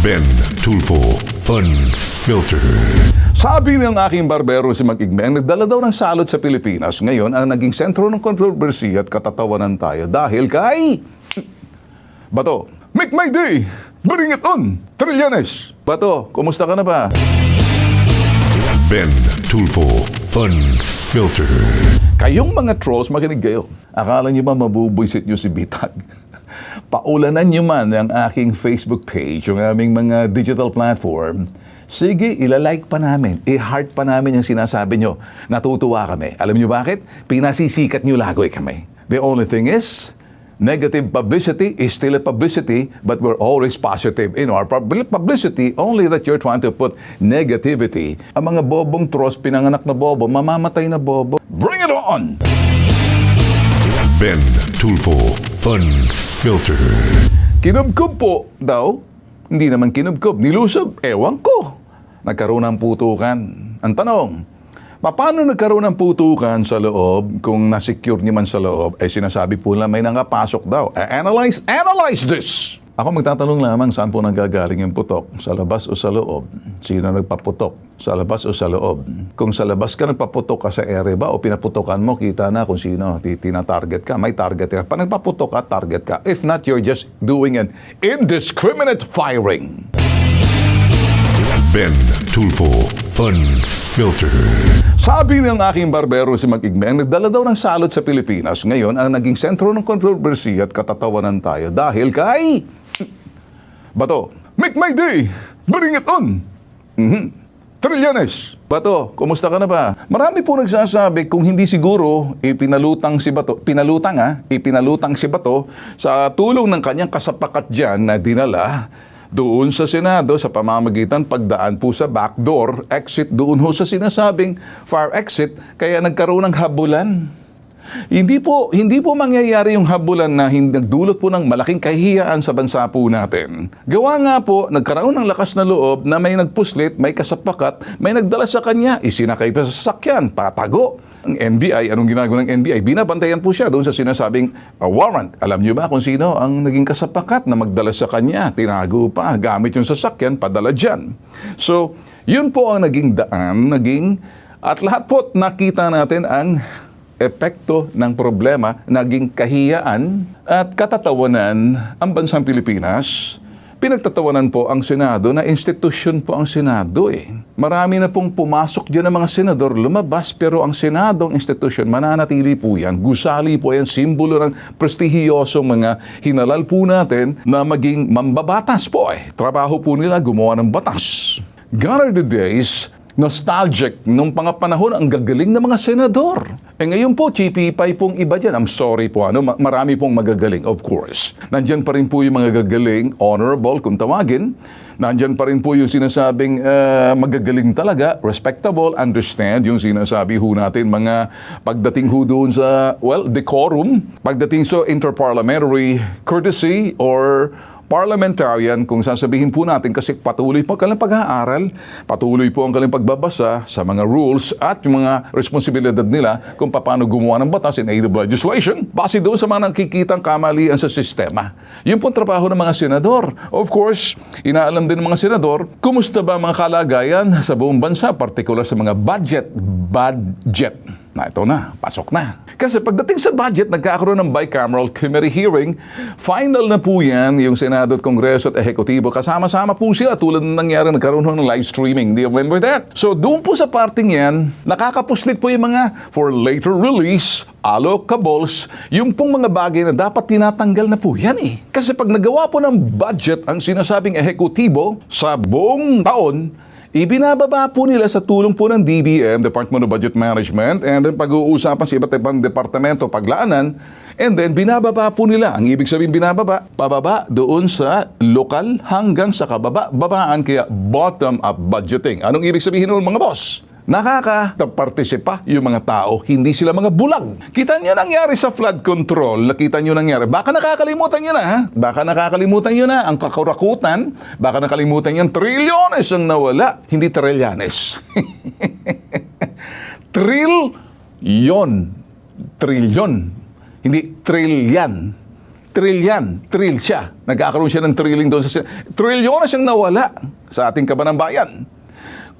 Ben Tulfo Fun Filter. Sabi ng aking barbero si Mag-Igme, ang nagdala daw ng salot sa Pilipinas, ngayon ang naging sentro ng kontrobersiya at katatawanan tayo dahil kay... Bato, make my day! Bring it on! Trillanes! Bato, kumusta ka na ba? Ben Tulfo Fun Filter. Kayong mga trolls, makinig kayo. Akala nyo ba mabubwisit nyo si Bitag? Paulanan nyo man ang aking Facebook page, yung aming mga digital platform. Sige, ilalike pa namin, i-heart pa namin yung sinasabi nyo. Natutuwa kami. Alam nyo bakit? Pinasisikat nyo lagoy kami. The only thing is, negative publicity is still a publicity, but we're always positive in our publicity, only that you're trying to put negativity. Ang mga bobong trolls, pinanganak na bobo, mamamatay na bobo. Bring it on! Ben Tulfo Fun Filter. Kinubkob po daw. Hindi naman kinubkob. Nilusob. Ewan ko. Nagkaroon ng putukan. Ang tanong, paano nagkaroon ng putukan sa loob kung nasecure niyo man sa loob? Eh sinasabi po lang may nangapasok daw. Analyze this! Ako magtatanong lamang saan po nanggagaling yung putok? Sa labas o sa loob? Sino nagpaputok? Sa labas o sa loob? Kung sa labas ka nagpaputok ka sa ere ba o pinaputokan mo, kita na kung sino tinatarget ka. May target ka. Pag nagpaputok ka, target ka. If not, you're just doing an indiscriminate firing. Ben Tulfo Fun Filter. Sabi ng aking barbero si Mag-Igme, ang nagdala daw ng salot sa Pilipinas, ngayon ang naging sentro ng kontrobersiya at katatawanan tayo dahil kay... Bato, make my day! Bring it on! Trillanes! Bato, kumusta ka na ba? Marami po nagsasabi kung hindi siguro ipinalutang si Bato sa tulong ng kanyang kasapakat dyan na dinala doon sa Senado sa pamamagitan pagdaan po sa backdoor exit doon ho sa sinasabing fire exit, kaya nagkaroon ng habulan. Hindi po mangyayari yung habulan na nagdulot po ng malaking kahiyaan sa bansa po natin. Gawa nga po, nagkaroon ng lakas na loob na may nagpuslit, may kasapakat, may nagdala sa kanya, isinakay pa sa sasakyan, patago. Ang NBI, anong ginagawa ng NBI? Binabantayan po siya doon sa sinasabing warrant. Alam niyo ba kung sino ang naging kasapakat na magdala sa kanya? Tinago pa, gamit yung sasakyan, padala dyan. So, yun po ang naging daan, at lahat po nakita natin ang epekto ng problema, naging kahiyaan at katatawanan ang bansang Pilipinas. Pinagtatawanan po ang Senado na institusyon po ang Senado eh. Marami na pong pumasok dyan ng mga senador, lumabas, pero ang Senado, ang institusyon, mananatili po yan. Gusali po yan, simbolo ng prestihiyosong mga hinalal po natin na maging mambabatas po eh. Trabaho po nila gumawa ng batas. Gone are the days, nostalgic nung panahon ang gagaling ng mga senador. Eh ngayon po, chipipay pong iba dyan. I'm sorry po, marami pong magagaling, of course. Nandyan pa rin po yung mga gagaling, honorable kung tawagin. Nandyan pa rin po yung sinasabing magagaling talaga, respectable, understand yung sinasabi ho natin, mga pagdating ho doon sa, decorum, pagdating sa interparliamentary courtesy or parliamentarian, kung sasabihin po natin, kasi patuloy po ang kanilang pag-aaral, patuloy po ang kanilang pagbabasa sa mga rules at yung mga responsibilidad nila kung paano gumawa ng batas in aid of legislation, base doon sa mga nakikitang kamalian sa sistema. Yun po ang trabaho ng mga senador. Of course, inaalam din ng mga senador, kumusta ba ang mga kalagayan sa buong bansa, particular sa mga budget. Na ito na, pasok na. Kasi pagdating sa budget, nagkakaroon ng bicameral committee hearing. Final na po yan, yung Senado at Kongreso at Ehekutibo. Kasama-sama po sila tulad ng nangyari, nagkaroon ng live streaming. Do you remember that? So doon po sa parting yan, nakakapuslit po yung mga for later release, allocables, yung pong mga bagay na dapat tinatanggal na po yan eh. Kasi pag nagawa po ng budget ang sinasabing Ehekutibo sa buong taon, ibinababa po nila sa tulong po ng DBM, Department of Budget Management, and then pag-uusapan sa iba't ibang departamento, paglaanan, and then binababa po nila. Ang ibig sabihin binababa, pababa doon sa lokal hanggang sa kababa-babaan, kaya bottom-up budgeting. Anong ibig sabihin noon mga boss? Nakaka-partisipa yung mga tao, hindi sila mga bulag. Kita nyo nangyari sa flood control, nakita nyo nangyari. Baka nakakalimutan nyo na, ha? Baka nakakalimutan nyo na ang kakurakutan, baka nakalimutan nyo trilyones ang nawala, hindi trilyanes. Trilyon, hindi trilyan. Trill siya. Nagkakaroon siya ng trilling doon sa trilyon na siyang nawala sa ating kabanang bayan.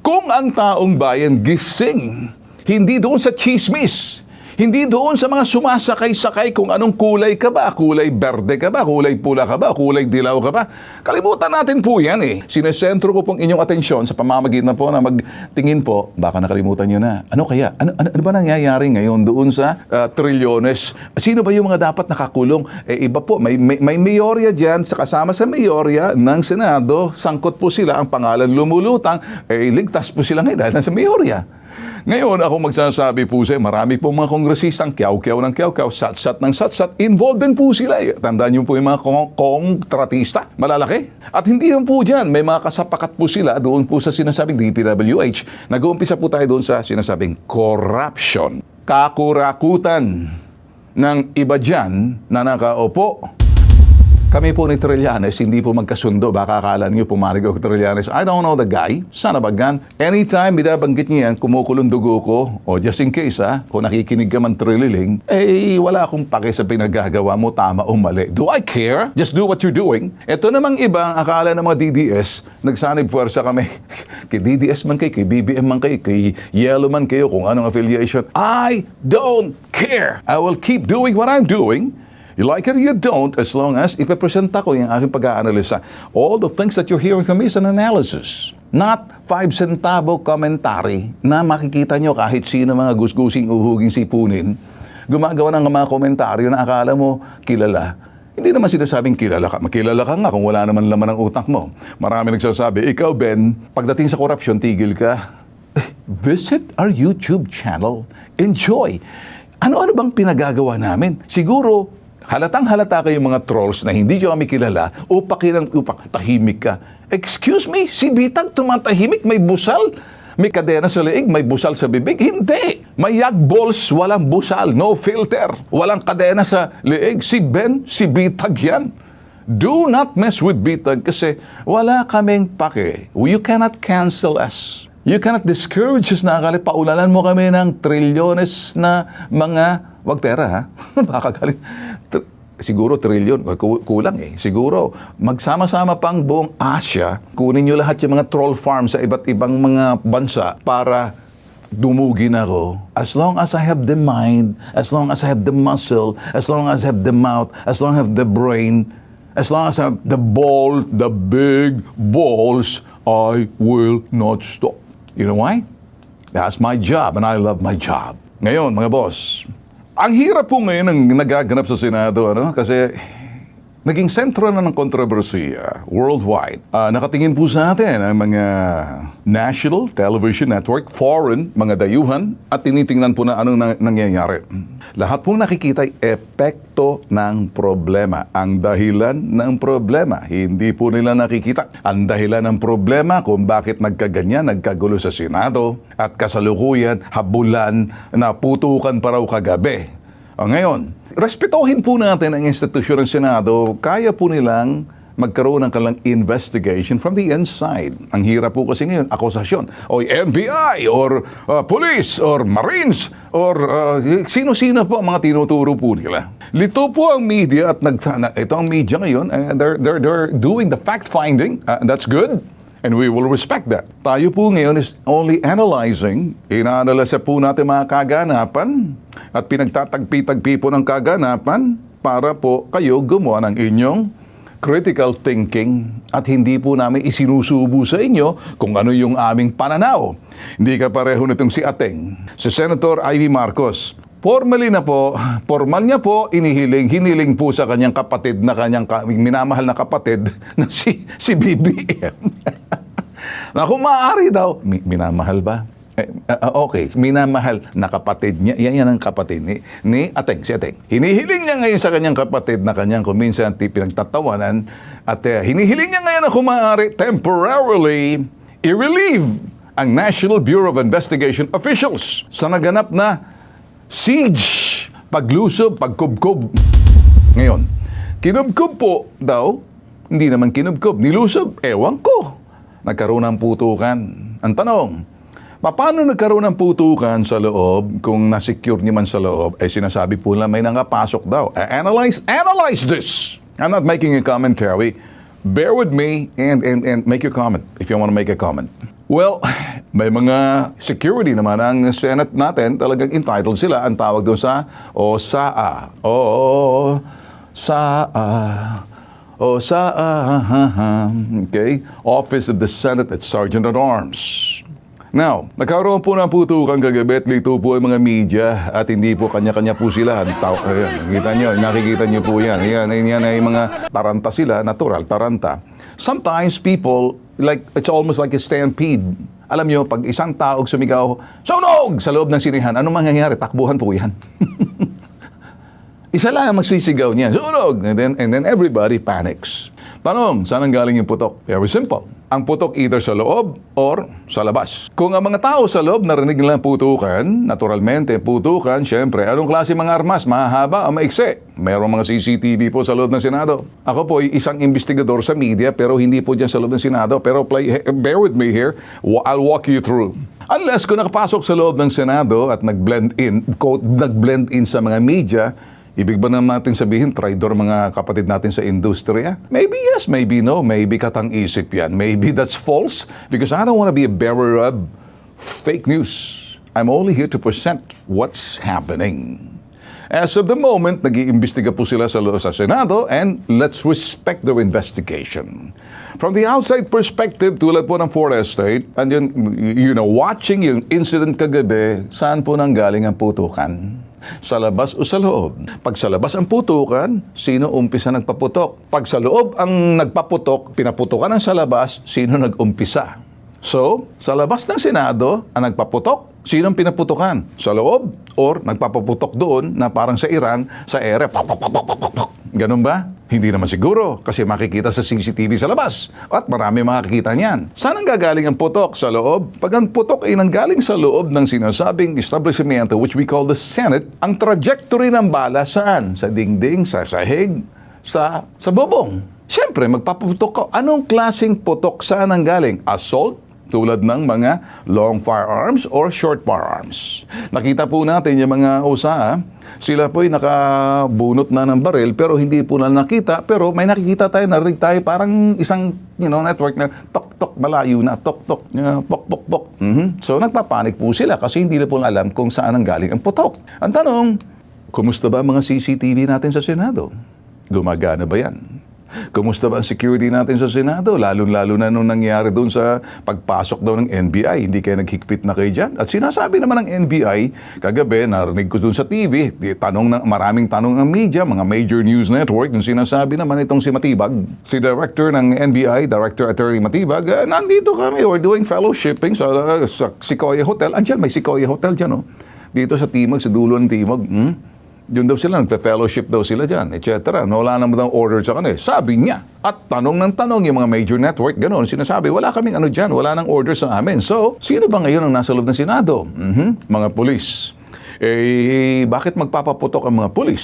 Kung ang taong bayan gising, hindi doon sa chismis, hindi doon sa mga sumasakay-sakay kung anong kulay ka ba, kulay berde ka ba, kulay pula ka ba, kulay dilaw ka ba. Kalimutan natin po yan eh. Sinesentro ko pong inyong atensyon sa pamamagitan po na magtingin po, baka nakalimutan nyo na. Ano kaya? Ano ba nangyayari ngayon doon sa trilyones? Sino ba yung mga dapat nakakulong? Iba po, may mayorya dyan, sa kasama sa mayorya ng Senado, sangkot po sila, ang pangalan lumulutang, ligtas po sila ngayon dahil nasa mayorya. Ngayon, ako magsasabi po sa marami pong mga kongresistang kyaw-kyaw ng kyaw-kyaw, sat-sat ng sat-sat, involved din po sila. Tandaan niyo po yung mga kontratista, malalaki. At hindi yan po dyan, may mga kasapakat po sila doon po sa sinasabing DPWH. Nag-uumpisa po tayo doon sa sinasabing corruption. Kakurakutan ng iba dyan na nakaupo. Kami po ni Trillanes, hindi po magkasundo. Baka akala niyo pumanig ako Trillanes. I don't know the guy. Son of a gun. Anytime binabanggit niya yan, kumukulong dugo ko. O just in case, kung nakikinig ka man Trilliling, wala akong pake sa pinagagawa mo, tama o mali. Do I care? Just do what you're doing. Ito namang iba, akala ng mga DDS, nagsanib puwersa kami. Kay DDS man kayo, kay BBM man kayo, kay Yellow man kayo, kung anong affiliation. I don't care. I will keep doing what I'm doing. You like it or you don't, as long as ipepresenta ko yung aking pag-aanalisa. All the things that you're hearing from me is an analysis. Not 5 centavo commentary na makikita nyo kahit sino mga gusgusing uhuging sipunin. Gumagawa ng mga komentaryo na akala mo kilala. Hindi naman sinasabing kilala ka. Makilala ka nga kung wala naman laman ng utak mo. Marami nagsasabi, ikaw Ben, pagdating sa korupsyon, tigil ka. Visit our YouTube channel. Enjoy. Ano-ano bang pinagagawa namin? Siguro, halatang-halata kayong mga trolls na hindi nyo kami kilala upang tahimik ka. Excuse me, si Bitag tumatahimik, may busal. May kadena sa leeg, may busal sa bibig. Hindi! May yagballs, walang busal, no filter. Walang kadena sa leeg. Si Ben, si Bitag yan. Do not mess with Bitag kasi wala kaming pake. You cannot cancel us. You cannot discourage us na akala paulanan mo kami ng trilyones na mga wag pera ha. Baka galit. Siguro trilyon, kulang eh. Siguro, magsama-sama pang buong Asia, kunin nyo lahat yung mga troll farms sa iba't ibang mga bansa para dumugin ako. As long as I have the mind, as long as I have the muscle, as long as I have the mouth, as long as I have the brain, as long as I have the ball, the big balls, I will not stop. You know why? That's my job and I love my job. Ngayon, mga boss, ang hirap po ngayon ang nagaganap sa Senado, kasi naging sentro na ng kontrobersiya worldwide. Nakatingin po sa atin ang mga national television network, foreign, mga dayuhan, at tinitingnan po na anong nangyayari. Lahat po nakikita ay epekto ng problema. Ang dahilan ng problema, hindi po nila nakikita. Ang dahilan ng problema kung bakit nagkaganyan, nagkagulo sa Senado, at kasalukuyan, habulan, na putukan pa raw kagabi. Ngayon, respetuhin po natin ang institusyon ng Senado. Kaya po nilang magkaroon ng kanilang investigation from the inside. Ang hirap po kasi ngayon, akusasyon. O FBI, or police, or Marines, or sino-sino po ang mga tinuturo po nila. Lito po ang media at ito ang media ngayon, they're doing the fact-finding. That's good. And we will respect that. Tayo po ngayon is only analyzing. Inaanalisa po natin mga kaganapan at pinagtatagpi-tagpi po ng kaganapan para po kayo gumawa ng inyong critical thinking at hindi po namin isinusubo sa inyo kung ano yung aming pananaw. Hindi ka pareho nitong si Ateng, si Senator Ivy Marcos. Formal niya po hiniling po sa kanyang kapatid na kanyang minamahal na kapatid na si BBM. Na kung maaari daw, minamahal ba? Okay, minamahal na kapatid niya. Yan ang kapatid ni Ateng, si Ateng. Hinihiling niya ngayon sa kanyang kapatid na kanyang kuminsan pinagtatawanan at hinihiling niya ngayon na kung maaari temporarily i-relieve ang National Bureau of Investigation officials sa naganap na siege, paglusob, pagkubkob. Ngayon, kinubkob po daw, hindi naman kinubkob, nilusob, ewan ko. Nagkaroon ng putukan. Ang tanong, Paano nagkaroon ng putukan sa loob kung nasecure niyo man sa loob? Eh sinasabi po na may nangapasok daw. Analyze this! I'm not making a commentary. Bear with me and make your comment if you want to make a comment. Well, may mga security naman ang Senate natin, talagang entitled sila. Ang tawag doon sa OSAA. Okay? Office of the Senate at Sergeant at Arms. Now, nagkaroon po ng putukan kagabi at lito po ang mga media at hindi po kanya-kanya po sila. Nakikita nyo po yan. Yan ay mga taranta sila, natural, taranta. Sometimes people, it's almost like a stampede. Alam nyo, pag isang taog sumigaw, sunog! Sa loob ng sinihan, anong mangyayari? Takbuhan po yan. Isa lang ang magsisigaw niya, sunog! And then everybody panics. Tanong, saan ang galing yung putok? Very simple. Ang putok either sa loob or sa labas. Kung ang mga tao sa loob narinig nilang putukan, naturalmente, putukan, syempre, anong klase mga armas? Mahaba o maikse? Mayroong mga CCTV po sa loob ng Senado. Ako po ay isang investigador sa media pero hindi po dyan sa loob ng Senado. Pero bear with me here, I'll walk you through. Unless kung nakapasok sa loob ng Senado at nag-blend in, quote, nag-blend in sa mga media, ibig ba naman natin sabihin, traidor mga kapatid natin sa industriya? Maybe yes, maybe no. Maybe katang-isip yan. Maybe that's false. Because I don't want to be a bearer of fake news. I'm only here to present what's happening. As of the moment, nag-iimbestiga po sila sa Senado and let's respect their investigation. From the outside perspective, tulad po ng Fourth Estate, and yun, watching yung incident kagabi, saan po nanggaling ang putukan? Sa labas o sa loob? Pag sa labas ang putukan, sino umpisa nagpaputok? Pag sa loob ang nagpaputok, pinaputukan ang sa labas, sino nag-umpisa? So, sa labas ng Senado, ang nagpaputok, sino ang pinaputukan? Sa loob? Or nagpapaputok doon na parang sa Iran, sa ere, ganun ba? Hindi naman siguro kasi makikita sa CCTV sa labas at marami makikita niyan. Saan ang gagaling ang putok? Sa loob? Pag ang putok ay nanggaling sa loob ng sinasabing establishmento which we call the Senate, ang trajectory ng bala saan? Sa dingding, sa sahig, sa bubong. Siyempre, magpaputok ka. Anong klaseng putok saan ang galing? Assault? Tulad ng mga long firearms or short firearms. Nakita po natin yung mga OSA, sila po'y nakabunot na ng baril pero hindi po na nakita. Pero may nakikita tayo, narinig tayo parang isang network na tok-tok, malayo na, tok-tok, pok-pok-pok. So nagpapanik po sila kasi hindi na po alam kung saan ang galing ang putok. Ang tanong, kumusta ba ang mga CCTV natin sa Senado? Gumagana ba yan? Kumusta ba ang security natin sa Senado? Lalo-lalo na nung nangyari doon sa pagpasok daw ng NBI. Hindi kayo naghigpit na kayo dyan. At sinasabi naman ng NBI, kagabi, narinig ko doon sa TV, maraming tanong ng media, mga major news network, yung sinasabi naman itong si Matibag, si director ng NBI, Director Attorney Matibag, nandito kami, we're doing fellowshipping sa Sequoia Hotel. Andyan, may Sequoia Hotel dyan, oh. Dito sa Timog, sa dulo ng Timog. Yun daw sila, nagpe-fellowship daw sila dyan, etc. Wala naman daw order sa kanila. Sabi niya. At tanong ng tanong yung mga major network, gano'n, sinasabi, wala kaming dyan, wala nang order sa amin. So, sino ba ngayon ang nasa loob ng Senado? Mga pulis. Bakit magpapaputok ang mga pulis?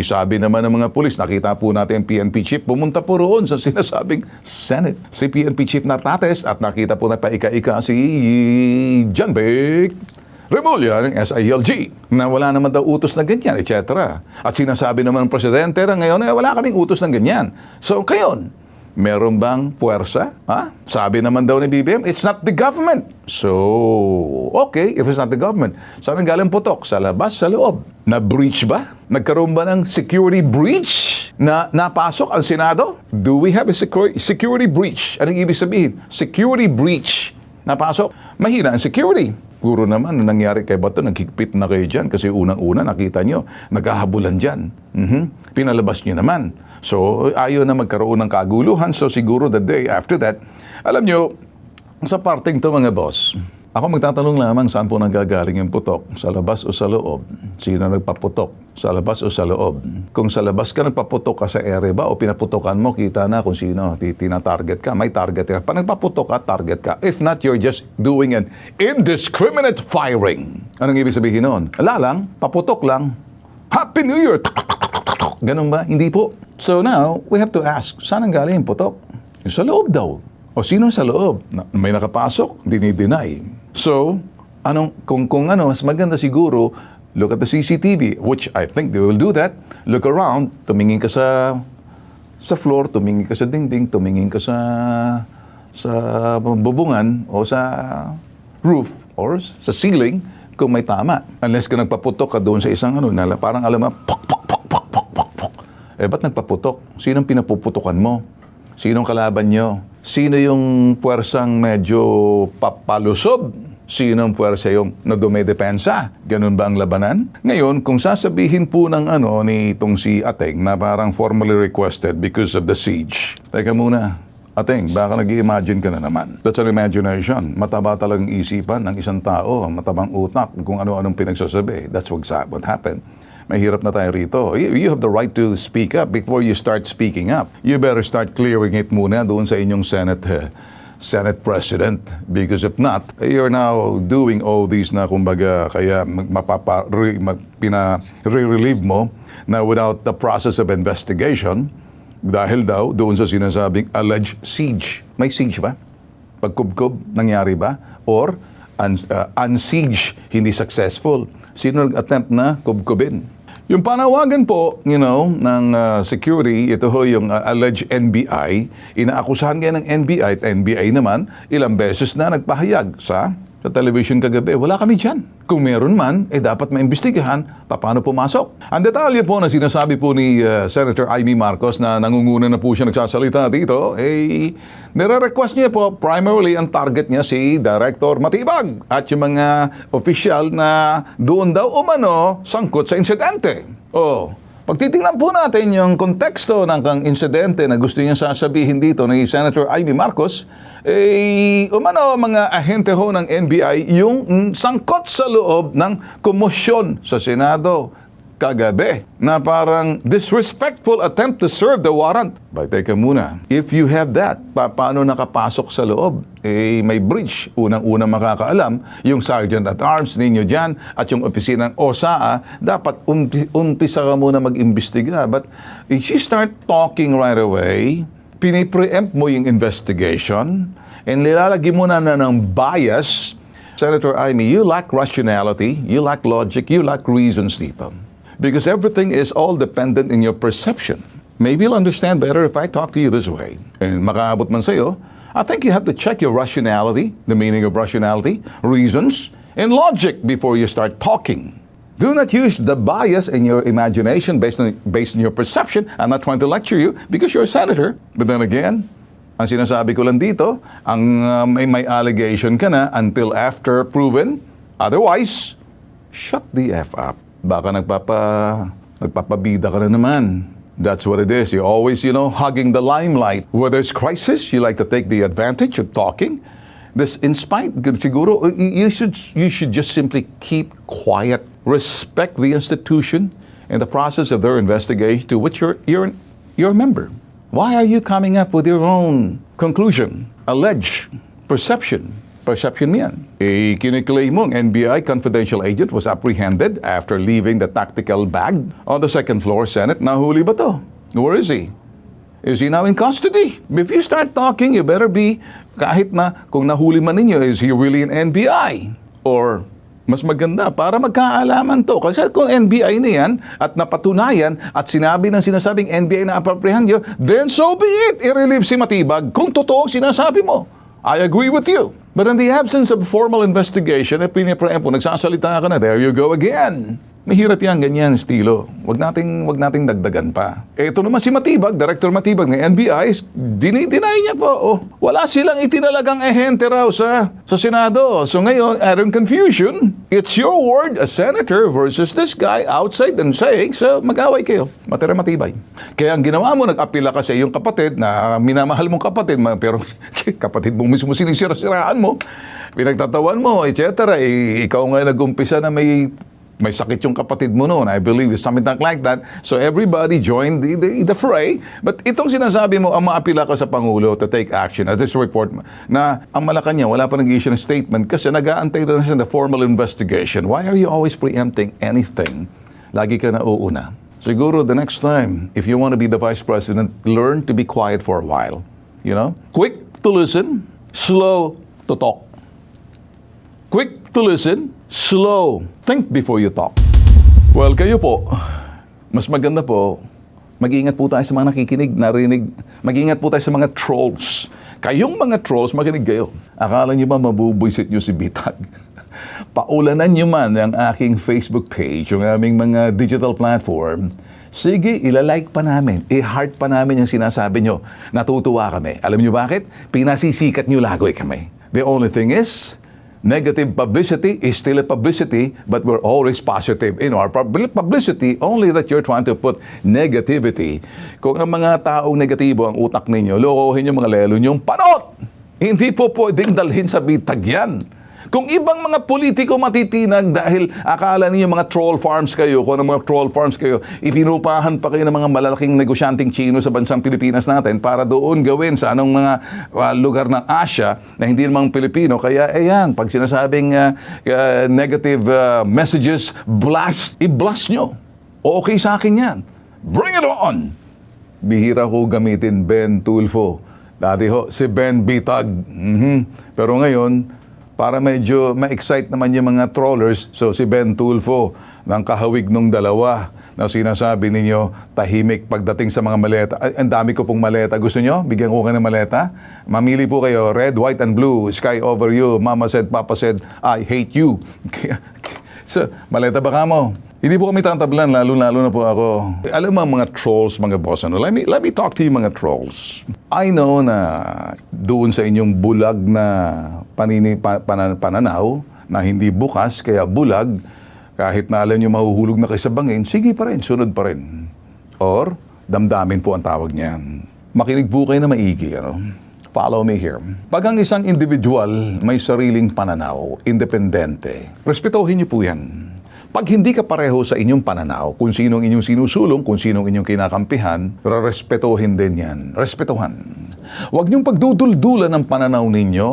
Sabi naman ng mga pulis, nakita po natin ang PNP chief, pumunta po roon sa sinasabing Senate. Si PNP chief Nartates at nakita po na paika-ika si John Vic Remulla ng SILG na wala naman daw utos na ganyan, etc. At sinasabi naman ng presidente na ngayon wala kaming utos ng ganyan. So, kayon, meron bang puwersa? Sabi naman daw ni BBM, it's not the government. So, okay, if it's not the government, saan galing putok? Sa labas, sa loob. Na-breach ba? Nagkaroon ba ng security breach na napasok ang Senado? Do we have a security breach? Anong ibig sabihin? Security breach. Napasok. Mahina ang security. Guro naman, nangyari kay Bato, naghigpit na kayo dyan kasi unang-una nakita nyo, naghahabulan dyan. Pinalabas nyo naman. So, ayaw na magkaroon ng kaguluhan. So, siguro the day after that, alam nyo, sa parting to mga boss, ako magtatanong lamang saan po nanggagaling yung putok, sa labas o sa loob. Sino nagpaputok, sa labas o sa loob. Kung sa labas ka nagpaputok ka sa ere ba o pinaputokan mo, kita na kung sino, tina-target ka, may target ka. Pag nagpaputok ka, target ka. If not, you're just doing an indiscriminate firing. Anong ibig sabihin noon? Ala lang, paputok lang. Happy New Year! Ganun ba? Hindi po. So now, we have to ask, saan ang galing yung putok? Sa loob daw. O sino sa loob? May nakapasok, dinideny. So, kung mas maganda siguro, look at the CCTV, which I think they will do that. Look around, tumingin ka sa floor, tumingin ka sa dingding, tumingin ka sa bubungan o sa roof or sa ceiling kung may tama. Unless ka nagpaputok ka doon sa isang parang alam mo, pok, pok, pok, pok, pok, pok, pok. Ba't nagpaputok? Sinong pinapuputukan mo? Sinong kalaban nyo? Sino yung puwersang medyo papalusob? Sinong puwersa yung nadumedepensa? Ganun ba ang labanan? Ngayon, kung sasabihin po ng ni itong si Ateng na parang formally requested because of the siege. Teka muna, Ateng, baka nag-i-imagine ka na naman. That's an imagination. Mataba talagang isipan ng isang tao, matabang utak kung ano-anong pinagsasabi. That's what happened. Mahirap na tayo rito. You have the right to speak up before you start speaking up. You better start clearing it muna doon sa inyong Senate President, because if not, you're now doing all these na kumbaga kaya pinare-relieve mo na without the process of investigation dahil daw doon sa sinasabing alleged siege. May siege ba? Pagkubkob, nangyari ba? Or unsiege, hindi successful. Sino nag-attempt na kubkubin? Yung panawagan po, ng security, ito ho yung alleged NBI, inaakusahan ngayon ng NBI at NBI naman, ilang beses na nagpahayag sa television kagabi. Wala kami dyan. Kung meron man, dapat maimbestigahan paano pumasok. Ang detalye po na sinasabi po ni Senator Amy Marcos na nangunguna na po siya nagsasalita dito, nire-request niya po primarily ang target niya si Director Matibag at yung mga opisyal na doon daw umano sangkot sa insidente. Pag titingnan po natin yung konteksto ng kang insidente na gusto niya sasabihin dito ni Senator Amy Marcos, umano mga ahente ho ng NBI yung sangkot sa loob ng komosyon sa Senado kagabi na parang disrespectful attempt to serve the warrant. Teka muna, if you have that, paano nakapasok sa loob? May breach. Unang-unang makakaalam, yung Sergeant at Arms ninyo dyan at yung opisina ng OSAA, dapat umpisa ka muna mag-imbestiga. But if you start talking right away, pinipreempt mo yung investigation, and nilalagay mo na ng bias. Senator Amy, you lack rationality, you lack logic, you lack reasons dito. Because everything is all dependent in your perception. Maybe you'll understand better if I talk to you this way. And makaabot man sa'yo, I think you have to check your rationality, the meaning of rationality, reasons, and logic before you start talking. Do not use the bias in your imagination based on your perception. I'm not trying to lecture you because you're a senator. But then again, ang sinasabi ko lang dito, ang may allegation ka na until after proven. Otherwise, shut the F up. Baka nagpapabida ka na naman. That's what it is. You're always, hugging the limelight. Where there's crisis, you like to take the advantage of talking. Siguro, you should just simply keep quiet. Respect the institution and the process of their investigation to which you're a member. Why are you coming up with your own conclusion? Alleged perception. Perception yan. Kiniklaim mong NBI confidential agent was apprehended after leaving the tactical bag on the second floor Senate. Nahuli ba to? Where is he? Is he now in custody? If you start talking, you better be, kahit na kung nahuli man ninyo, is he really an NBI? Or mas maganda para magkaalaman to. Kasi kung NBI na yan at napatunayan at sinabi ng sinasabing NBI na apprehend nyo, then so be it. I-relieve si Matibag kung totoo sinasabi mo. I agree with you. But in the absence of formal investigation, pinipreempo, nagsasalita ka na, there you go again. Mahirap yan, ganyan, estilo. Wag nating dagdagan pa. Ito naman si Matibag, Director Matibag ng NBI, dinay niya po. Wala silang itinalagang ehente raw sa Senado. So ngayon, adding confusion, it's your word, a senator, versus this guy outside and saying, so mag-away kayo. Matira Matibay. Kaya ang ginawa mo, nag-apila ka sa iyong kapatid, na minamahal mong kapatid, pero kapatid mo mismo sinisira-siraan mo, pinagtatawan mo, etc. Ikaw nga nag-umpisa na may sakit yung kapatid mo noon. I believe it's something like that. So everybody joined the fray. But itong sinasabi mo, ang maapila ka sa Pangulo to take action, at this report, na ang Malacanang wala pa nag-issue ng statement kasi nag-aantay na sa formal investigation. Why are you always preempting anything? Lagi ka na uuna. Siguro the next time, if you want to be the Vice President, learn to be quiet for a while. You know? Quick to listen, slow to talk. Quick to listen, slow. Think before you talk. Well, kayo po, mas maganda po, mag-iingat po tayo sa mga nakikinig, narinig. Mag-iingat po tayo sa mga trolls. Kayong mga trolls, makinig kayo. Akala nyo ba mabubwisit nyo si Bitag? Paulanan nyo man ang aking Facebook page, yung aming mga digital platform, sige, ilalike pa namin, i-heart pa namin yung sinasabi nyo. Natutuwa kami. Alam nyo bakit? Pinasisikat nyo lagoy kami. The only thing is, negative publicity is still a publicity, but we're always positive in our publicity, only that you're trying to put negativity. Kung ang mga taong negatibo ang utak ninyo, lokohin yung mga lelo nyong panot! Hindi po pwedeng dalhin sa bitag yan. Kung ibang mga politiko matitinag dahil akala niyo mga troll farms kayo, kung ano mga troll farms kayo, ipinupahan pa kayo ng mga malalaking negosyanteng Chino sa bansang Pilipinas natin para doon gawin sa anong mga lugar ng Asia na hindi namang Pilipino. Kaya ayan, pag sinasabing negative messages, blast, i-blast nyo. Okay sa akin yan. Bring it on! Bihira ko gamitin Ben Tulfo. Dati ho, si Ben Bitag. Pero ngayon, para medyo ma-excite naman yung mga trollers, so si Ben Tulfo ng kahawig nung dalawa na sinasabi ninyo, tahimik pagdating sa mga maleta. Ay, ang dami ko pong maleta. Gusto nyo? Bigyan ko kayo ng maleta? Mamili po kayo, red, white, and blue, sky over you, mama said, papa said, I hate you. So, maleta ba ka mo? Hindi po kami tatablan, lalo-lalo na po ako. Alam mo mga trolls, mga boss, ano? Let me talk to you mga trolls. I know na doon sa inyong bulag na pananaw, na hindi bukas, kaya bulag, kahit na alam nyo mahuhulog na kayo sa bangin, sige pa rin, sunod pa rin. Or, damdamin po ang tawag niyan. Makinig po kayo na maigi, ano? Follow me here. Pag ang isang individual may sariling pananaw, independente, respetuhin niyo po yan. Pag hindi ka pareho sa inyong pananaw, kung sinong inyong sinusulong, kung sinong inyong kinakampihan, respetuhin din yan. Respetuhan. Huwag niyong pagduduldulan ang pananaw ninyo.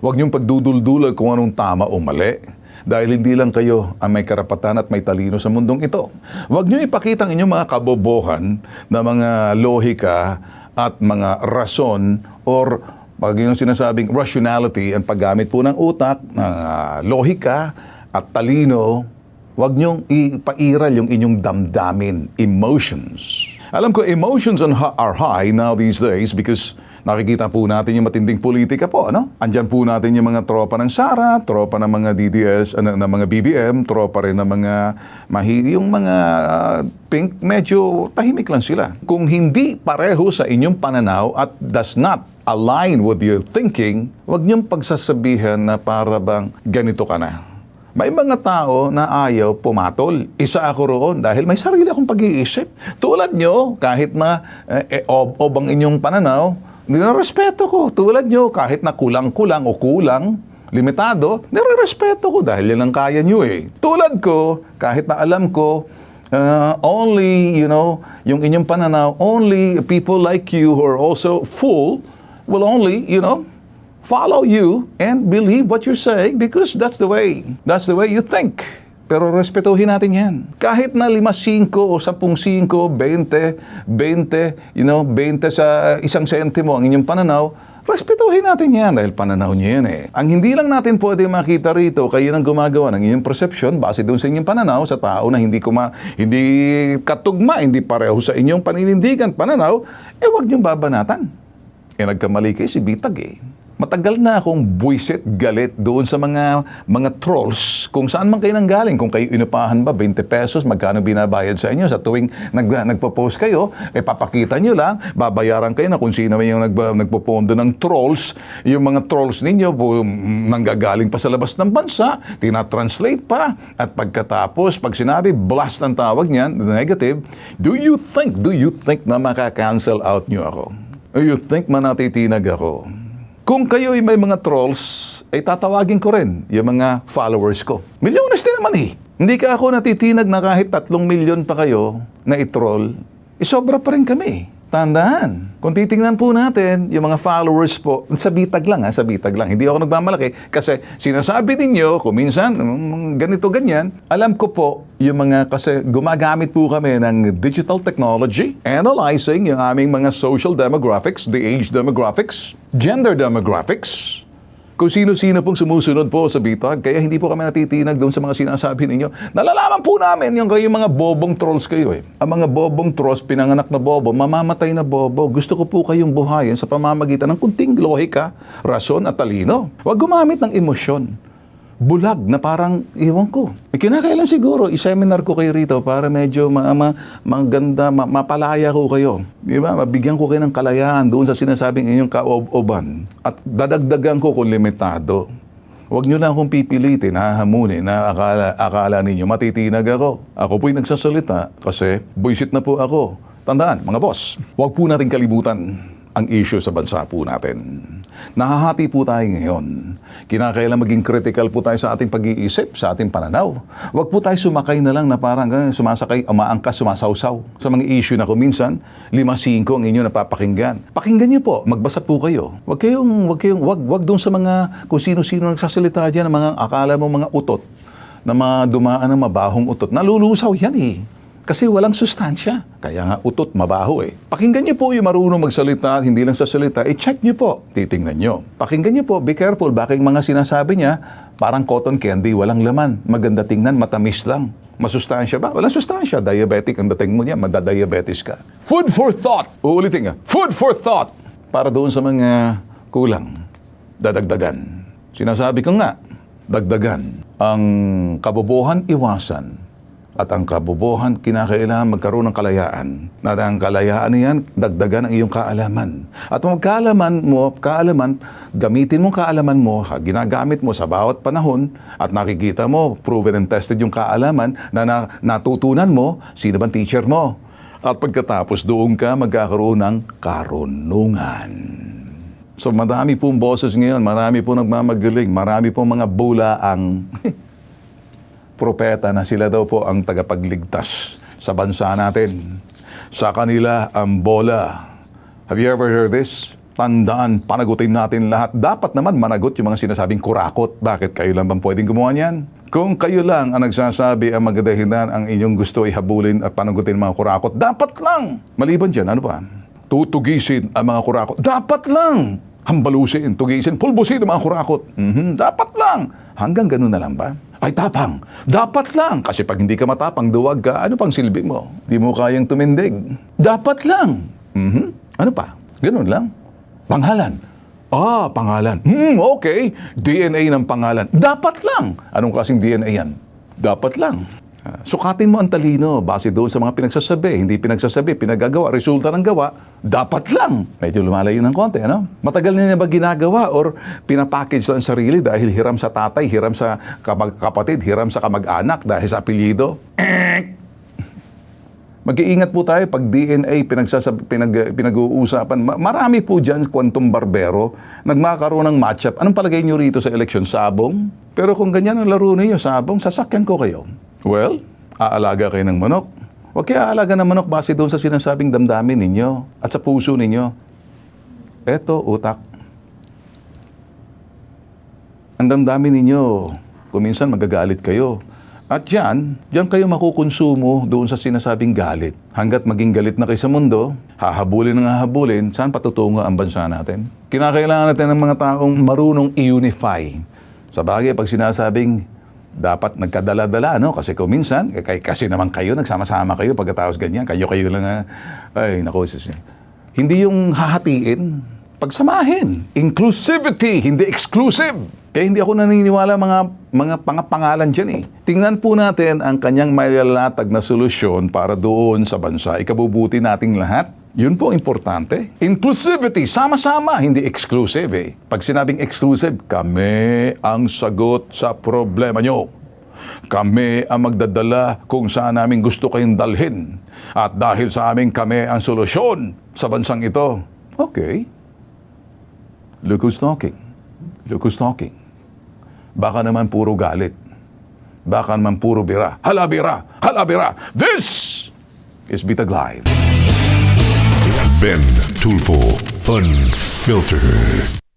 Huwag niyong pagduduldulan kung anong tama o mali. Dahil hindi lang kayo ang may karapatan at may talino sa mundong ito. Huwag niyo ipakita ang inyong mga kabobohan na mga lohika at mga rason or pag yung sinasabing rationality ang paggamit po ng utak, ng lohika at talino. Huwag niyong ipairal yung inyong damdamin, emotions. Alam ko, emotions are high now these days because nakikita po natin yung matinding politika po, ano? Andyan po natin yung mga tropa ng Sara, tropa ng mga DDS, ng mga BBM, tropa rin ng mga yung mga pink, medyo tahimik lang sila. Kung hindi pareho sa inyong pananaw at does not align with your thinking, huwag niyong pagsasabihan na para bang ganito ka na. May mga tao na ayaw pumatol. Isa ako roon dahil may sarili akong pag-iisip. Tulad nyo, kahit na obang inyong pananaw, nirerespeto ko. Tulad nyo, kahit na kulang-kulang o kulang, limitado, nirerespeto ko dahil yan ang kaya nyo eh. Tulad ko, kahit na alam ko, only, yung inyong pananaw, only people like you who are also full will only, follow you and believe what you're saying because that's the way you think. Pero respetuhin natin yan. Kahit na 5-5 o 10-5, 20, 20 sa isang sentimo ang inyong pananaw, respetuhin natin yan dahil pananaw niyo yan eh. Ang hindi lang natin pwede makita rito, kayo nang gumagawa ng inyong perception base doon sa inyong pananaw sa tao na hindi katugma, hindi pareho sa inyong paninindigan, pananaw, wag niyong babanatan. Nagkamali kayo si Bitag eh. Matagal na akong buwisit, galit doon sa mga trolls kung saan man kayo nanggaling. Kung kayo inupahan ba, 20 pesos, magkano binabayad sa inyo? Sa tuwing nagpo-post kayo, papakita nyo lang, babayaran kayo na kung sino may yung nagpo-pondo ng trolls. Yung mga trolls ninyo, nanggagaling pa sa labas ng bansa, tinatranslate pa. At pagkatapos, pag sinabi, blast ang tawag niyan, negative, do you think na makaka-cancel out nyo ako? Do you think manatitinag ako? Kung kayo ay may mga trolls, ay tatawagin ko rin yung mga followers ko. Milyones din naman eh. Hindi ka ako natitinag na kahit 3 milyon pa kayo na i-troll, sobra pa rin kami. Tandaan, kung titingnan po natin, yung mga followers po, sa bitag lang, hindi ako nagmamalaki, kasi sinasabi ninyo, kung minsan, ganito, ganyan, alam ko po, yung mga, kasi gumagamit po kami ng digital technology, analyzing yung aming mga social demographics, the age demographics, gender demographics, kung sino-sino pong sumusunod po sa bitag, kaya hindi po kami natitinag doon sa mga sinasabi ninyo. Nalalaman po namin yung kayo mga bobong trolls kayo eh. Ang mga bobong trolls, pinanganak na bobo, mamamatay na bobo. Gusto ko po kayong buhayin sa pamamagitan ng kunting lohika, rason at talino. Huwag gumamit ng emosyon. Bulag na parang, iwan ko. Kinakailan siguro, i-seminar ko kayo rito para medyo maganda, mapalaya ko kayo. Di ba? Mabigyan ko kayo ng kalayaan doon sa sinasabing inyong kaob-oban. At dadagdagan ko kung limitado. Huwag nyo lang akong pipilitin, hahamunin na akala ninyo matitinag ako. Ako po'y nagsasalita kasi buisit na po ako. Tandaan, mga boss, huwag po natin kalibutan ang issue sa bansa po natin. Nahahati po tayo ngayon. Kinakailan maging critical po tayo sa ating pag-iisip, sa ating pananaw. Huwag po tayo sumakay na lang na parang sumasakay, umaangkas, sumasawsaw sa mga issue na kung minsan, 5-5 ang inyo napapakinggan. Pakinggan niyo po, magbasa po kayo. Huwag doon sa mga kung sino-sino nagsasalita diyan, ng mga akala mo mga utot, na mga dumaan ng mabahong utot. Nalulusaw yan eh. Kasi walang sustansya. Kaya nga utot, mabaho eh. Pakinggan niyo po yung marunong magsalita, hindi lang sa salita, check niyo po. Titingnan niyo. Pakinggan niyo po, be careful. Baka yung mga sinasabi niya, parang cotton candy, walang laman. Maganda tingnan, matamis lang. Masustansya ba? Walang sustansya. Diabetic ang dating mo niya, madadiabetes ka. Food for thought. Uulitin nga. Food for thought. Para doon sa mga kulang. Dadagdagan. Sinasabi ko nga, dagdagan. Ang kabobohan, iwasan. At ang kabobohan, kinakailangan magkaroon ng kalayaan. Na ang kalayaan niyan, dagdagan ang iyong kaalaman. At kung kaalaman, gamitin mo kaalaman mo, ginagamit mo sa bawat panahon, at nakikita mo, proven and tested yung kaalaman na natutunan mo, sino bang teacher mo? At pagkatapos, doon ka magkakaroon ng karunungan. So marami pong boses ngayon, marami pong nagmamagaling, marami pong mga bulaang propeta na sila daw po ang tagapagligtas sa bansa natin. Sa kanila ang bola. Have you ever heard this? Tandaan, panagutin natin lahat. Dapat naman managot yung mga sinasabing kurakot. Bakit kayo lang bang pwedeng gumawa niyan? Kung kayo lang ang nagsasabi ang magdahilan ang inyong gusto ay habulin at panagutin mga kurakot, dapat lang! Maliban dyan, ano pa? Tutugisin ang mga kurakot. Dapat lang! Hambalusin, tugisin, pulbusin ang mga kurakot. Dapat lang! Hanggang ganun na lang ba? Ay, tapang. Dapat lang. Kasi pag hindi ka matapang, duwag ka, ano pang silbi mo? Di mo kayang tumindig. Dapat lang. Ano pa? Ganun lang. Pangalan. Pangalan. Okay. DNA ng pangalan. Dapat lang. Anong klaseng DNA yan? Dapat lang. Sukatin mo ang talino base doon sa mga pinagsasabi. Hindi pinagsasabi, pinagagawa, resulta ng gawa. Dapat lang. Medyo lumalayo ng konti, ano? Matagal na niya ba ginagawa or pinapackage lang ang sarili dahil hiram sa tatay, hiram sa kapatid, hiram sa kamag-anak dahil sa apelyido? Mag-iingat po tayo pag DNA pinag-uusapan. Marami po dyan, kwentong barbero, nagmakaroon ng matchup. Anong palagay nyo rito sa eleksyon? Sabong? Pero kung ganyan ang laro ninyo, sabong, sasakyan ko kayo. Well, aalaga kayo ng manok. Huwag kayo aalaga ng manok base doon sa sinasabing damdamin ninyo at sa puso ninyo. Eto, utak. Ang damdamin ninyo, kung minsan magagalit kayo. At yan kayo makukonsumo doon sa sinasabing galit. Hanggat maging galit na kayo sa mundo, hahabulin ng hahabulin, saan patutungo ang bansa natin? Kinakailangan natin ng mga taong marunong i-unify. Sa bagay, pag sinasabing dapat nagkadala-dala, no? Kasi kung minsan, kasi naman kayo, nagsama-sama kayo, pagkatapos ganyan, kayo lang, ay, naku, hindi yung hahatiin, pagsamahin. Inclusivity, hindi exclusive. Kaya hindi ako naniniwala mga pangalan dyan eh. Tingnan po natin ang kanyang mailalatag na solusyon para doon sa bansa. Ikabubuti nating lahat. Yun po importante. Inclusivity, sama-sama, hindi exclusive eh. Pag sinabing exclusive, kami ang sagot sa problema nyo. Kami ang magdadala kung saan namin gusto kayong dalhin. At dahil sa amin kami ang solusyon sa bansang ito. Okay. Look who's talking. Look who's talking. Baka naman puro galit. Baka naman puro bira. Hala bira! Hala bira! This is Bitag Live. Ben Tulfo Fun Filter.